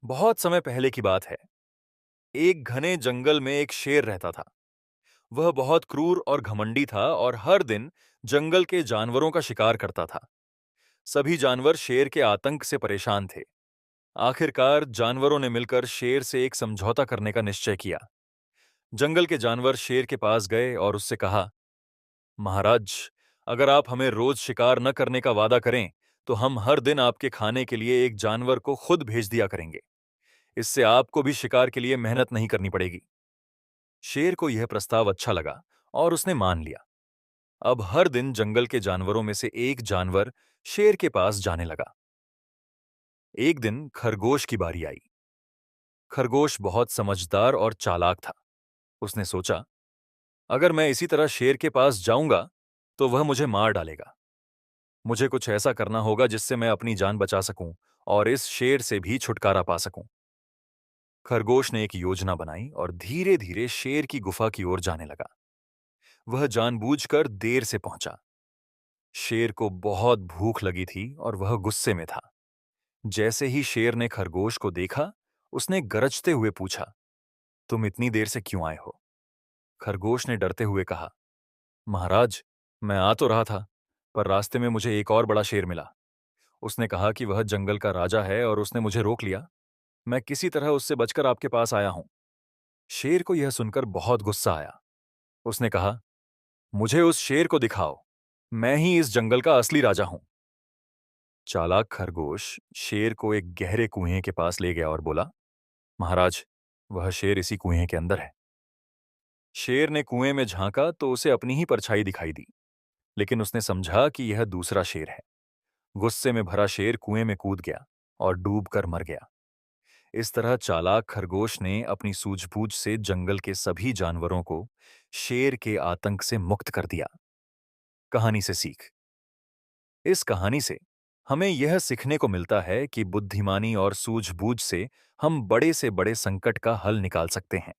बहुत समय पहले की बात है। एक घने जंगल में एक शेर रहता था। वह बहुत क्रूर और घमंडी था और हर दिन जंगल के जानवरों का शिकार करता था। सभी जानवर शेर के आतंक से परेशान थे। आखिरकार जानवरों ने मिलकर शेर से एक समझौता करने का निश्चय किया। जंगल के जानवर शेर के पास गए और उससे कहा, महाराज, अगर आप हमें रोज शिकार न करने का वादा करें, तो हम हर दिन आपके खाने के लिए एक जानवर को खुद भेज दिया करेंगे। इससे आपको भी शिकार के लिए मेहनत नहीं करनी पड़ेगी। शेर को यह प्रस्ताव अच्छा लगा और उसने मान लिया। अब हर दिन जंगल के जानवरों में से एक जानवर शेर के पास जाने लगा। एक दिन खरगोश की बारी आई। खरगोश बहुत समझदार और चालाक था। उसने सोचा, अगर मैं इसी तरह शेर के पास जाऊंगा तो वह मुझे मार डालेगा। मुझे कुछ ऐसा करना होगा जिससे मैं अपनी जान बचा सकूं और इस शेर से भी छुटकारा पा सकूं। खरगोश ने एक योजना बनाई और धीरे धीरे शेर की गुफा की ओर जाने लगा। वह जानबूझकर देर से पहुंचा। शेर को बहुत भूख लगी थी और वह गुस्से में था। जैसे ही शेर ने खरगोश को देखा, उसने गरजते हुए पूछा, तुम इतनी देर से क्यों आए हो? खरगोश ने डरते हुए कहा, महाराज, मैं आ तो रहा था, पर रास्ते में मुझे एक और बड़ा शेर मिला। उसने कहा कि वह जंगल का राजा है और उसने मुझे रोक लिया। मैं किसी तरह उससे बचकर आपके पास आया हूं। शेर को यह सुनकर बहुत गुस्सा आया। उसने कहा, मुझे उस शेर को दिखाओ। मैं ही इस जंगल का असली राजा हूं। चालाक खरगोश शेर को एक गहरे कुएं के पास ले गया और बोला, महाराज, वह शेर इसी कुएं के अंदर है। शेर ने कुएं में झांका तो उसे अपनी ही परछाई दिखाई दी, लेकिन उसने समझा कि यह दूसरा शेर है। गुस्से में भरा शेर कुएं में कूद गया और डूबकर मर गया। इस तरह चालाक खरगोश ने अपनी सूझबूझ से जंगल के सभी जानवरों को शेर के आतंक से मुक्त कर दिया। कहानी से सीख। इस कहानी से हमें यह सीखने को मिलता है कि बुद्धिमानी और सूझबूझ से हम बड़े से बड़े संकट का हल निकाल सकते हैं।